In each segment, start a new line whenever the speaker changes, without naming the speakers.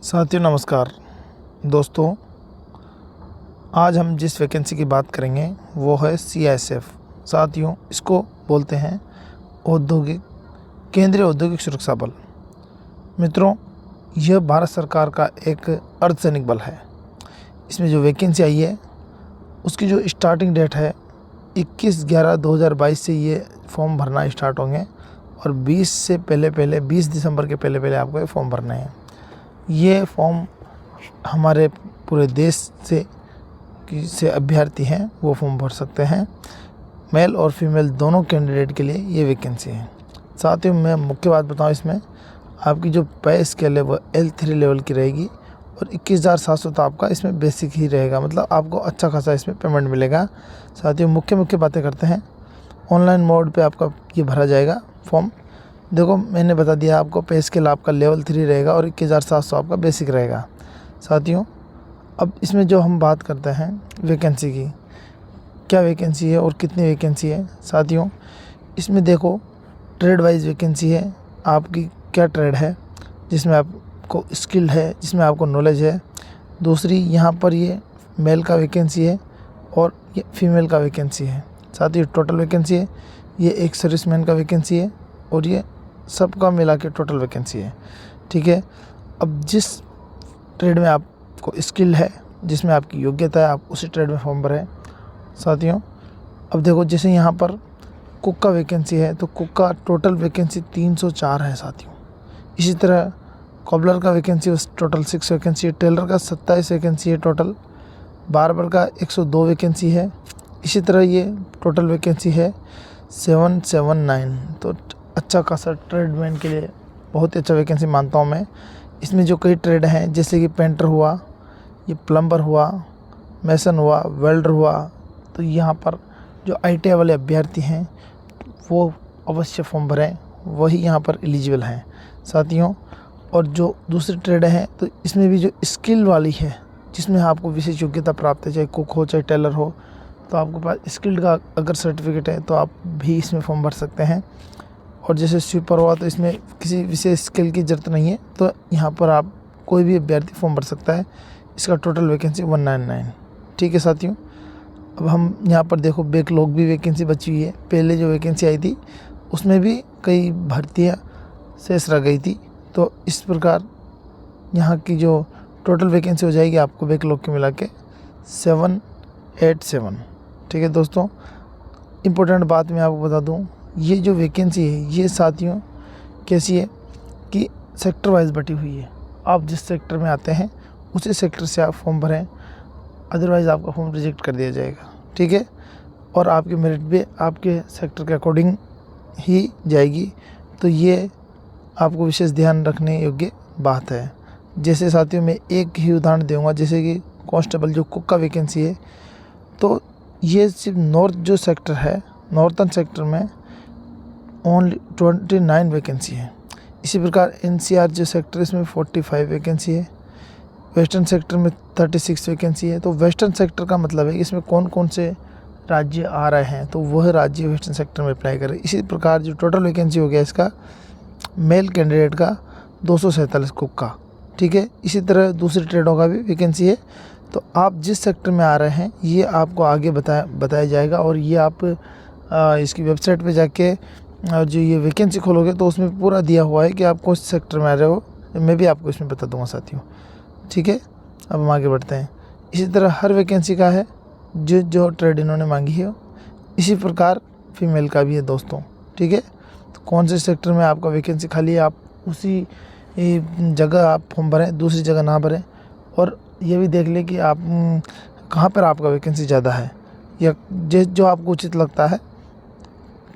साथियों नमस्कार। दोस्तों, आज हम जिस वैकेंसी की बात करेंगे वो है CISF। साथियों, इसको बोलते हैं केंद्रीय औद्योगिक सुरक्षा बल। मित्रों, यह भारत सरकार का एक अर्धसैनिक बल है। इसमें जो वैकेंसी आई है उसकी जो स्टार्टिंग डेट है 21/11/2022 से ये फॉर्म भरना स्टार्ट होंगे और 20 दिसंबर के पहले आपको ये फॉर्म भरने हैं। ये फॉर्म हमारे पूरे देश से अभ्यर्थी हैं वो फॉर्म भर सकते हैं। मेल और फीमेल दोनों कैंडिडेट के लिए ये वैकेंसी है। साथियों, मैं मुख्य बात बताऊं, इसमें आपकी जो पे स्केल है वो L3 लेवल की रहेगी और 21,700 तो आपका इसमें बेसिक ही रहेगा, मतलब आपको अच्छा खासा इसमें पेमेंट मिलेगा। साथियों, मुख्य बातें करते हैं। ऑनलाइन मोड पे आपका ये भरा जाएगा फॉर्म। देखो, मैंने बता दिया आपको, पे स्केल आपका लेवल 3 रहेगा और 21,700 आपका बेसिक रहेगा। साथियों, अब इसमें जो हम बात करते हैं वैकेंसी की, क्या वैकेंसी है और कितनी वैकेंसी है। साथियों, इसमें देखो ट्रेड वाइज वैकेंसी है। आपकी क्या ट्रेड है जिसमें आपको स्किल है, जिसमें आपको नॉलेज है। दूसरी यहाँ पर ये मेल का वैकेंसी है और ये फीमेल का वैकेंसी है। साथियों, टोटल वैकेंसी है, ये एक सर्विसमैन का वैकेंसी है और ये सबका मिला के टोटल वैकेंसी है। ठीक है। अब जिस ट्रेड में आपको स्किल है, जिसमें आपकी योग्यता है, आप उसी ट्रेड में फॉर्म भरें। साथियों, अब देखो, जैसे यहाँ पर कुक का वैकेंसी है तो कुक का टोटल वैकेंसी 304 है। साथियों, इसी तरह कॉबलर का वैकेंसी टोटल 6 वैकेंसी है। टेलर का 27 वैकेंसी है टोटल। बार्बर का 102 वैकेंसी है। इसी तरह ये टोटल वैकेंसी है 779। तो अच्छा खासा ट्रेडमैन के लिए बहुत ही अच्छा वैकेंसी मानता हूँ मैं। इसमें जो कई ट्रेड हैं, जैसे कि पेंटर हुआ, ये प्लम्बर हुआ, मैसन हुआ, वेल्डर हुआ, तो यहाँ पर जो ITI वाले अभ्यर्थी हैं वो अवश्य फॉर्म भरें, वही यहाँ पर एलिजिबल हैं। साथियों, और जो दूसरी ट्रेड हैं तो इसमें भी जो स्किल वाली है, जिसमें आपको विशेष योग्यता प्राप्त है, चाहे कुक हो चाहे टेलर हो, तो आपके पास स्किल्ड का अगर सर्टिफिकेट है तो आप भी इसमें फॉर्म भर सकते हैं। और जैसे स्वीपर हुआ तो इसमें किसी विशेष स्किल की ज़रूरत नहीं है, तो यहाँ पर आप कोई भी अभ्यर्थी फॉर्म भर सकता है। इसका टोटल वैकेंसी 199। ठीक है साथियों, अब हम यहाँ पर देखो बैकलॉग भी वैकेंसी बची हुई है। पहले जो वैकेंसी आई थी उसमें भी कई भर्तियाँ शेष रह गई थी, तो इस प्रकार यहाँ की जो टोटल वैकेंसी हो जाएगी आपको बैकलॉग के मिला के 787। ठीक है दोस्तों, इम्पोर्टेंट बात मैं आपको बता दूँ, ये जो वैकेंसी है ये साथियों कैसी है कि सेक्टर वाइज बटी हुई है। आप जिस सेक्टर में आते हैं उसी सेक्टर से आप फॉर्म भरें, अदरवाइज़ आपका फॉर्म रिजेक्ट कर दिया जाएगा। ठीक है, और आपकी मेरिट भी आपके सेक्टर के अकॉर्डिंग ही जाएगी, तो ये आपको विशेष ध्यान रखने योग्य बात है। जैसे साथियों, मैं एक ही उदाहरण दूंगा, जैसे कि कांस्टेबल जो कुक का वैकेंसी है, तो ये सिर्फ नॉर्थ जो सेक्टर है, नॉर्थन सेक्टर में ओनली 29 वैकेंसी है। इसी प्रकार NCR जो सेक्टर, इसमें 45 वैकेंसी है। वेस्टर्न सेक्टर में 36 वैकेंसी है। तो वेस्टर्न सेक्टर का मतलब है कि इसमें कौन कौन से राज्य आ रहे हैं, तो वह राज्य वेस्टर्न सेक्टर में अप्लाई करें। इसी प्रकार जो टोटल वैकेंसी हो गया इसका मेल कैंडिडेट का 247 कुक का। ठीक है, इसी तरह दूसरी ट्रेडों का भी वैकेंसी है। तो आप जिस सेक्टर में आ रहे हैं ये आपको आगे बताया जाएगा, और ये आप इसकी वेबसाइट पे जाके जो ये वैकेंसी खोलोगे तो उसमें पूरा दिया हुआ है कि आप कौन से सेक्टर में आ रहे हो। मैं भी आपको इसमें बता दूंगा साथियों। ठीक है, अब हम आगे बढ़ते हैं। इसी तरह हर वैकेंसी का है जो ट्रेड इन्होंने मांगी है, इसी प्रकार फीमेल का भी है दोस्तों। ठीक है, तो कौन से सेक्टर में आपका वैकेंसी खाली है आप उसी जगह आप फॉर्म भरें, दूसरी जगह ना भरें। और ये भी देख लें कि आप कहाँ पर आपका वैकेंसी ज़्यादा है, या जो आपको उचित लगता है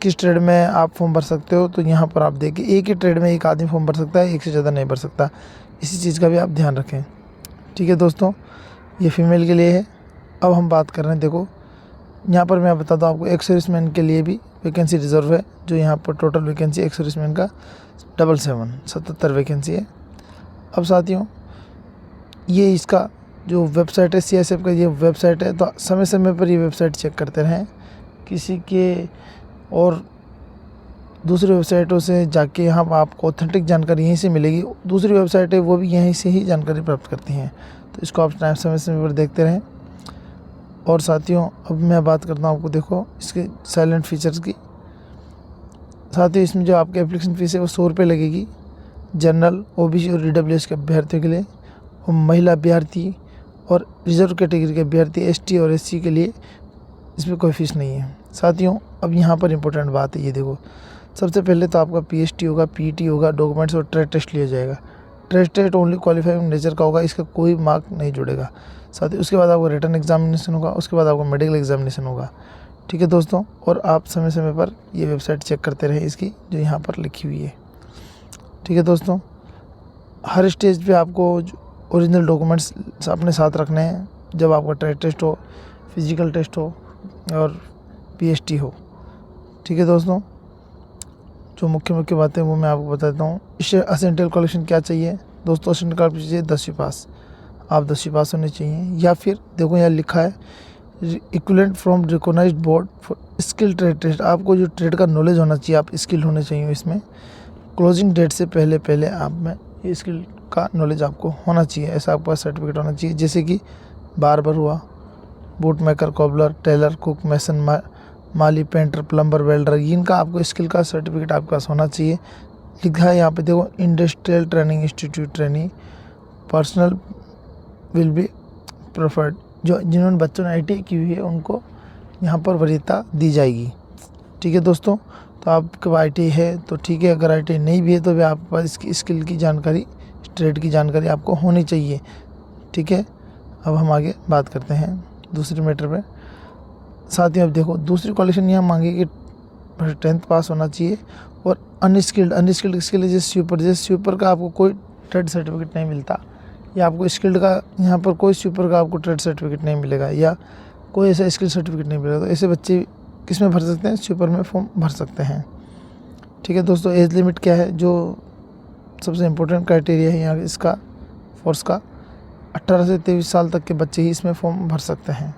किस ट्रेड में आप फॉर्म भर सकते हो। तो यहाँ पर आप देखिए, एक ही ट्रेड में एक आदमी फॉर्म भर सकता है, एक से ज़्यादा नहीं भर सकता। इसी चीज़ का भी आप ध्यान रखें। ठीक है दोस्तों, ये फीमेल के लिए है। अब हम बात कर रहे हैं, देखो यहाँ पर मैं बता दूँ आपको, एक्स सर्विसमैन के लिए भी वैकेंसी रिजर्व है। जो यहाँ पर टोटल वैकेंसी एक्स सर्विसमैन का 77 वैकेंसी है। अब साथियों, ये इसका जो वेबसाइट है CISF का, ये वेबसाइट है, तो समय समय पर ये वेबसाइट चेक करते रहें। किसी के और दूसरी वेबसाइटों से जाके यहाँ आपको ऑथेंटिक जानकारी यहीं से मिलेगी। दूसरी वेबसाइट है वो भी यहीं से ही जानकारी प्राप्त करती हैं, तो इसको आप टाइम समय पर देखते रहें। और साथियों अब मैं बात करता हूँ आपको, देखो इसके साइलेंट फीचर्स की। साथियों इसमें जो आपकी एप्लीकेशन फ़ीस है वो 100 रुपये लगेगी जनरल, ओबीसी और ईडब्ल्यूएस के अभ्यर्थियों के लिए, और महिला अभ्यर्थी और रिजर्व कैटेगरी के अभ्यर्थी एसटी और एससी के लिए इसमें कोई फ़ीस नहीं है। साथियों अब यहाँ पर इम्पोर्टेंट बात है, ये देखो सबसे पहले तो आपका पीएसटी होगा, पीटी होगा, डॉक्यूमेंट्स और ट्रेड टेस्ट लिया जाएगा। Trade test only qualifying nature का होगा, इसका कोई मार्क नहीं जुड़ेगा। साथ ही उसके बाद आपको रिटन एग्जामिनेशन होगा, उसके बाद आपको मेडिकल एग्जामिनेशन होगा। ठीक है दोस्तों, और आप समय समय पर ये वेबसाइट चेक करते रहें इसकी, जो यहाँ पर लिखी हुई है। ठीक है दोस्तों, हर स्टेज पे आपको ओरिजिनल डॉक्यूमेंट्स अपने साथ रखने हैं, जब आपका ट्रेड टेस्ट हो, फिजिकल टेस्ट हो और पीएसटी हो। ठीक है दोस्तों, जो मुख्य बातें वो मैं आपको बताता हूँ। इससे असेंशियल क्वालिफिकेशन क्या चाहिए दोस्तों? असेंशियल क्वालिफिकेशन चाहिए 10वीं पास, आप 10वीं पास होने चाहिए, या फिर देखो यहाँ लिखा है equivalent from recognised board for skill trade test. आपको जो ट्रेड का नॉलेज होना चाहिए, आप स्किल होने चाहिए इसमें। क्लोजिंग डेट से पहले आप में ये स्किल का नॉलेज आपको होना चाहिए, ऐसा आपके पास सर्टिफिकेट होना चाहिए, जैसे कि बार्बर हुआ, boot maker, cobbler, tailor, cook, mason, माली, पेंटर, प्लम्बर, वेल्डर, इनका आपको स्किल का सर्टिफिकेट आपके पास होना चाहिए। लिखा है यहाँ पे देखो industrial training institute training personal will be preferred. जो जिन्होंने बच्चों ने आईटीआई की हुई है उनको यहाँ पर वरीयता दी जाएगी। ठीक है दोस्तों, तो आपके पास आईटीआई है तो ठीक है, अगर आईटीआई नहीं भी है तो भी आपके पास इसकी स्किल की जानकारी, ट्रेड की जानकारी आपको होनी चाहिए। ठीक है, अब हम आगे बात करते हैं दूसरे मैटर पे। साथियों अब देखो दूसरी क्वालिफिकेशन यहाँ मांगी कि 10th पास होना चाहिए, और अनस्किल्ड किसके लिए? जैसे स्वीपर का आपको कोई ट्रेड सर्टिफिकेट नहीं मिलता, या आपको स्किल्ड का यहाँ पर कोई स्वीपर का आपको ट्रेड सर्टिफिकेट नहीं मिलेगा, या कोई ऐसा स्किल सर्टिफिकेट नहीं मिलेगा, तो ऐसे बच्चे किस में भर सकते हैं? स्वीपर में फॉर्म भर सकते हैं। ठीक है दोस्तों, एज लिमिट क्या है? जो सबसे इम्पोर्टेंट क्राइटेरिया है यहाँ इसका फोर्स का, 18 से 23 साल तक के बच्चे ही इसमें फॉर्म भर सकते हैं।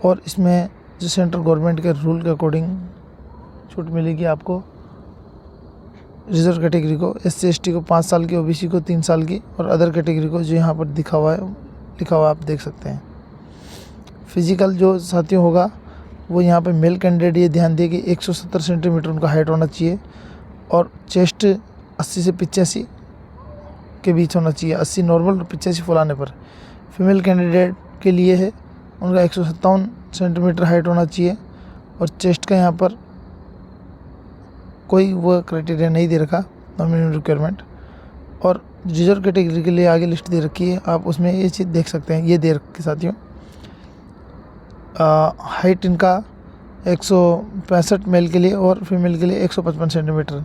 और इसमें जो सेंट्रल गवर्नमेंट के रूल के अकॉर्डिंग छूट मिलेगी आपको। रिजर्व कैटेगरी को, एससी एसटी को 5 साल की, ओबीसी को 3 साल की, और अदर कैटेगरी को जो यहाँ पर लिखा हुआ आप देख सकते हैं। फिजिकल जो साथियों होगा वो यहाँ पे मेल कैंडिडेट ये ध्यान दिए कि 170 सेंटीमीटर उनका हाइट होना चाहिए, और चेस्ट 80 से 85 के बीच होना चाहिए, 80 नॉर्मल और 85 फुलाने पर। फीमेल कैंडिडेट के लिए है उनका 157 सेंटीमीटर हाइट होना चाहिए, और चेस्ट का यहाँ पर कोई वो क्राइटेरिया नहीं दे रखा, मिनिमम रिक्वायरमेंट। और रिजर्व कैटेगरी के लिए आगे लिस्ट दे रखी है, आप उसमें ये चीज़ देख सकते हैं, ये दे रखी साथियों। हाइट इनका 165 मेल के लिए, और फीमेल के लिए 155 सेंटीमीटर,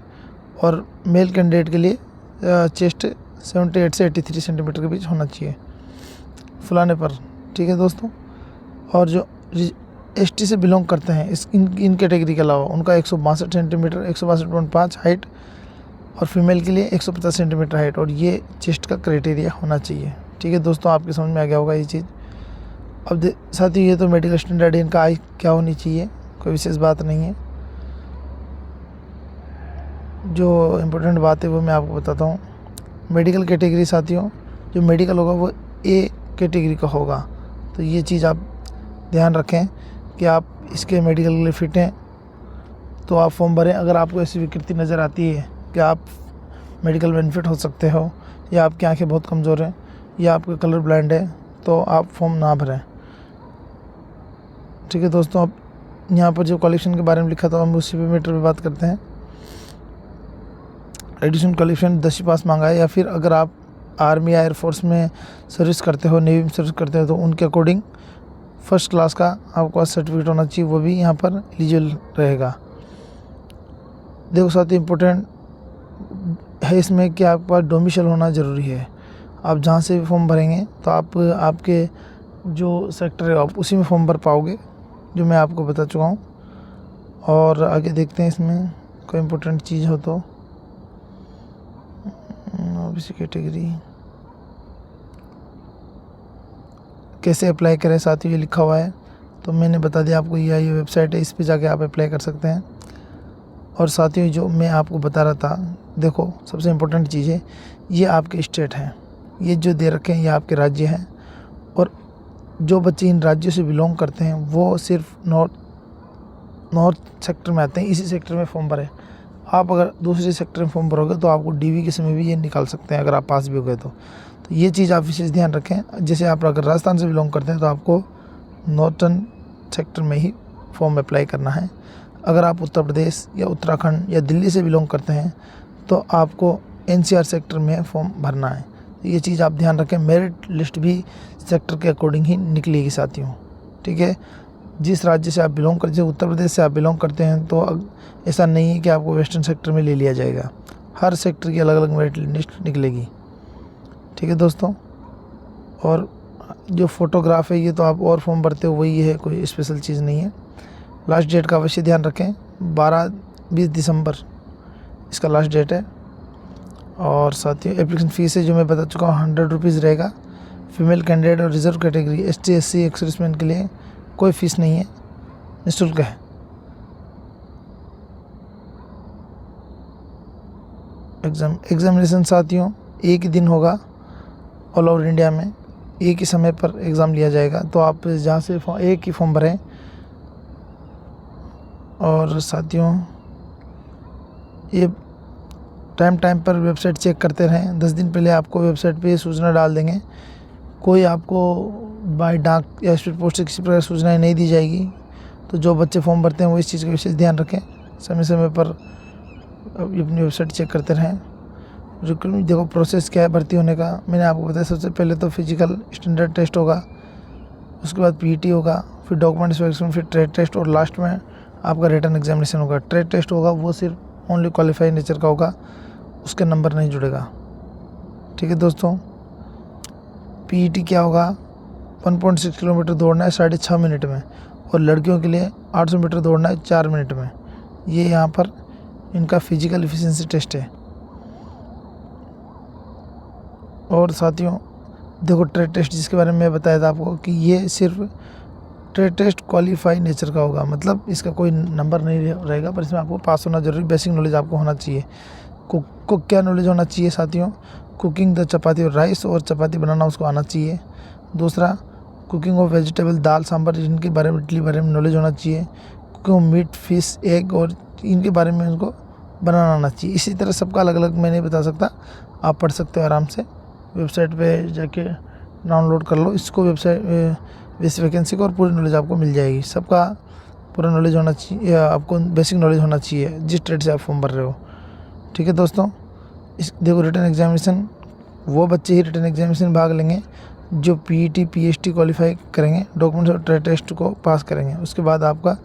और मेल कैंडिडेट के लिए चेस्ट 78 से 83 सेंटीमीटर के बीच होना चाहिए फुलाने पर। ठीक है दोस्तों, और जो एसटी से बिलोंग करते हैं इन कैटेगरी के अलावा उनका 162 सेंटीमीटर, 162.5 हाइट, और फीमेल के लिए 150 सेंटीमीटर हाइट, और ये चेस्ट का क्राइटेरिया होना चाहिए। ठीक है दोस्तों, आपके समझ में आ गया होगा ये चीज़। अब साथ ही ये तो मेडिकल स्टैंडर्ड इनका आई क्या होनी चाहिए, कोई विशेष बात नहीं है। जो इम्पोर्टेंट बात है वो मैं आपको बताता हूँ। मेडिकल कैटेगरी साथियों, जो मेडिकल होगा वो ए कैटेगरी का होगा, तो ये चीज़ आप ध्यान रखें कि आप इसके मेडिकल के लिए फिट हैं तो आप फॉर्म भरें। अगर आपको ऐसी विकृति नज़र आती है कि आप मेडिकल बेनिफिट हो सकते हो, या आपकी आंखें बहुत कमज़ोर हैं, या आपका कलर ब्लाइंड है, तो आप फॉर्म ना भरें। ठीक है दोस्तों, अब यहाँ पर जो क्वालिफिकेशन के बारे में लिखा था हम उसी पे मैटर पे बात करते हैं। एडिशनल क्वालिफिकेशन 10वीं पास मांगा है, या फिर अगर आप आर्मी या एयरफोर्स में सर्विस करते हो, नेवी में सर्विस करते हो, तो उनके अकॉर्डिंग फर्स्ट क्लास का आपके पास सर्टिफिकेट होना चाहिए, वो भी यहाँ पर एलिजिबल रहेगा। देखो साथ ही इम्पोर्टेंट है इसमें कि आपके पास डोमिसाइल होना ज़रूरी है। आप जहाँ से भी फॉर्म भरेंगे तो आप आपके जो सेक्टर है आप उसी में फॉर्म भर पाओगे, जो मैं आपको बता चुका हूँ। और आगे देखते हैं इसमें कोई इम्पोर्टेंट चीज़ हो तो। ओबीसी कैटेगरी कैसे अप्लाई करें साथियों, ये लिखा हुआ है, तो मैंने बता दिया आपको। ये वेबसाइट है, इस पे जाके आप अप्लाई कर सकते हैं। और साथियों जो मैं आपको बता रहा था, देखो सबसे इम्पोर्टेंट चीज़ है, ये आपके स्टेट हैं, ये जो दे रखे हैं ये आपके राज्य हैं। और जो बच्चे इन राज्यों से बिलोंग करते हैं वो सिर्फ नॉर्थ सेक्टर में आते हैं, इसी सेक्टर में फॉर्म भरें। आप अगर दूसरे सेक्टर में फॉर्म भरोगे तो आपको डीवी के समय भी ये निकाल सकते हैं, अगर आप पास भी हो गए तो ये चीज़ आप विशेष ध्यान रखें। जैसे आप अगर राजस्थान से बिलोंग करते हैं तो आपको नॉर्थन सेक्टर में ही फॉर्म अप्लाई करना है। अगर आप उत्तर प्रदेश या उत्तराखंड या दिल्ली से बिलोंग करते हैं तो आपको एनसीआर सेक्टर में फॉर्म भरना है। ये चीज़ आप ध्यान रखें। मेरिट लिस्ट भी सेक्टर के अकॉर्डिंग ही निकलेगी साथियों, ठीक है। जिस राज्य से आप बिलोंग करते हैं, उत्तर प्रदेश से आप बिलोंग करते हैं तो ऐसा नहीं है कि आपको वेस्टर्न सेक्टर में ले लिया जाएगा। हर सेक्टर की अलग अलग मेरिट लिस्ट निकलेगी, ठीक है दोस्तों। और जो फ़ोटोग्राफ है ये तो आप और फॉर्म भरते हो वही है, कोई स्पेशल चीज़ नहीं है। लास्ट डेट का अवश्य ध्यान रखें, 20 दिसंबर इसका लास्ट डेट है। और साथियों एप्लीकेशन फ़ीस है जो मैं बता चुका हूँ, 100 रुपीज़ रहेगा। फीमेल कैंडिडेट और reserve category ST SC ex serviceman के लिए कोई फ़ीस नहीं है, निःशुल्क है। एग्ज़ामिनेशन साथियों एक ही दिन होगा, ऑल ओवर इंडिया में एक ही समय पर एग्ज़ाम लिया जाएगा। तो आप जहाँ से एक ही फॉर्म भरें। और साथियों ये टाइम पर वेबसाइट चेक करते रहें। 10 दिन पहले आपको वेबसाइट पे सूचना डाल देंगे। कोई आपको बाय डाक या स्पीड पोस्ट से किसी प्रकार सूचनाएं नहीं दी जाएगी। तो जो बच्चे फॉर्म भरते हैं वो इस चीज़ का विशेष ध्यान रखें, समय समय पर अपनी वेबसाइट चेक करते रहें। देखो प्रोसेस क्या है भर्ती होने का, मैंने आपको बताया। सबसे पहले तो फिजिकल स्टैंडर्ड टेस्ट होगा, उसके बाद PET होगा, फिर डॉक्यूमेंट इंस्पेक्शन, फिर ट्रेड टेस्ट और लास्ट में आपका रिटन एग्जामिनेशन होगा। ट्रेड टेस्ट होगा वो सिर्फ ओनली क्वालिफाइड नेचर का होगा, उसके नंबर नहीं जुड़ेगा, ठीक है दोस्तों। PET क्या होगा, 1.6 किलोमीटर दौड़ना है 6.5 मिनट में, और लड़कियों के लिए 800 मीटर दौड़ना है 4 मिनट में। ये यहाँ पर इनका फिजिकल एफिशिएंसी टेस्ट है। और साथियों देखो ट्रेड टेस्ट जिसके बारे में मैं बताया था आपको कि ये सिर्फ ट्रेड टेस्ट क्वालिफाइड नेचर का होगा, मतलब इसका कोई नंबर नहीं रहेगा, पर इसमें आपको पास होना जरूरी, बेसिक नॉलेज आपको होना चाहिए। कुक क्या नॉलेज होना चाहिए साथियों, कुकिंग द चपाती और राइस, और चपाती बनाना उसको आना चाहिए। दूसरा कुकिंग ऑफ वेजिटेबल, दाल सांभर इनके बारे में, इडली बारे में नॉलेज होना चाहिए। Cooking of meat, fish, egg और इनके बारे में उनको बनाना आना चाहिए। इसी तरह सबका अलग अलग मैं नहीं बता सकता, आप पढ़ सकते हो आराम से, वेबसाइट पे जाके डाउनलोड कर लो इसको, वेबसाइट इस वैकेंसी को, और पूरी नॉलेज आपको मिल जाएगी। सबका पूरा नॉलेज होना चाहिए, आपको बेसिक नॉलेज होना चाहिए जिस ट्रेड से आप फॉर्म भर रहे हो, ठीक है दोस्तों। इस देखो रिटन एग्जामिनेशन, वो बच्चे ही रिटन एग्जामिनेशन भाग लेंगे जो PET PST क्वालिफाई करेंगे, डॉक्यूमेंट्स और ट्रेड टेस्ट को पास करेंगे। उसके बाद आपका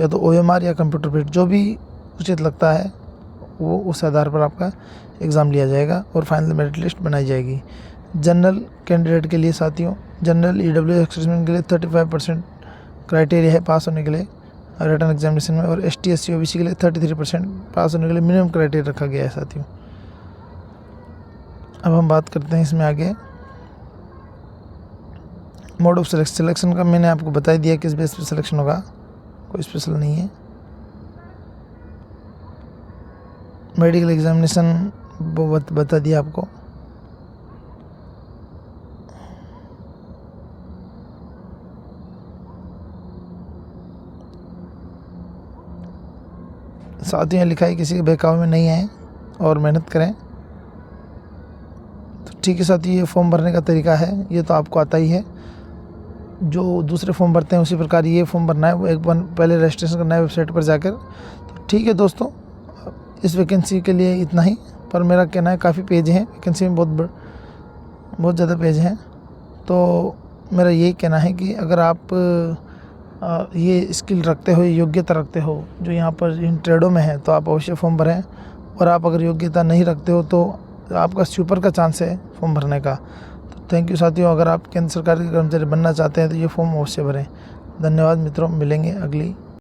या तो OMR या कंप्यूटर बेस्ड जो भी उचित लगता है वो उस आधार पर आपका एग्ज़ाम लिया जाएगा और फाइनल मेरिट लिस्ट बनाई जाएगी। जनरल कैंडिडेट के लिए साथियों, जनरल EWS एक्सर्विसमैन के लिए 35% क्राइटेरिया है पास होने के लिए रिटन एग्जामिनेशन में, और ST SC OBC के लिए 33% पास होने के लिए मिनिमम क्राइटेरिया रखा गया है साथियों। अब हम बात करते हैं इसमें आगे मोड ऑफ सिलेक्शन का। मैंने आपको बता दिया किस बेस पे सिलेक्शन होगा, कोई स्पेशल नहीं है। मेडिकल एग्जामिनेशन वो बता दिया आपको। साथियों लिखा है किसी के बहकावे में नहीं आए और मेहनत करें, तो ठीक है साथियों। ये फॉर्म भरने का तरीका है, ये तो आपको आता ही है। जो दूसरे फॉर्म भरते हैं उसी प्रकार ये फॉर्म भरना है, वो एक बार पहले रजिस्ट्रेशन करना है वेबसाइट पर जाकर। तो ठीक है दोस्तों, इस वैकेंसी के लिए इतना ही, पर मेरा कहना है काफ़ी पेज हैं वैकेंसी में, बहुत ज़्यादा पेज हैं। तो मेरा यही कहना है कि अगर आप ये स्किल रखते हो, योग्यता रखते हो जो यहाँ पर इन ट्रेडों में है, तो आप अवश्य फॉर्म भरें। और आप अगर योग्यता नहीं रखते हो तो आपका सुपर का चांस है फॉर्म भरने का। तो थैंक यू साथियों, अगर आप केंद्र सरकार के कर्मचारी बनना चाहते हैं तो ये फॉर्म अवश्य भरें। धन्यवाद मित्रों, मिलेंगे अगली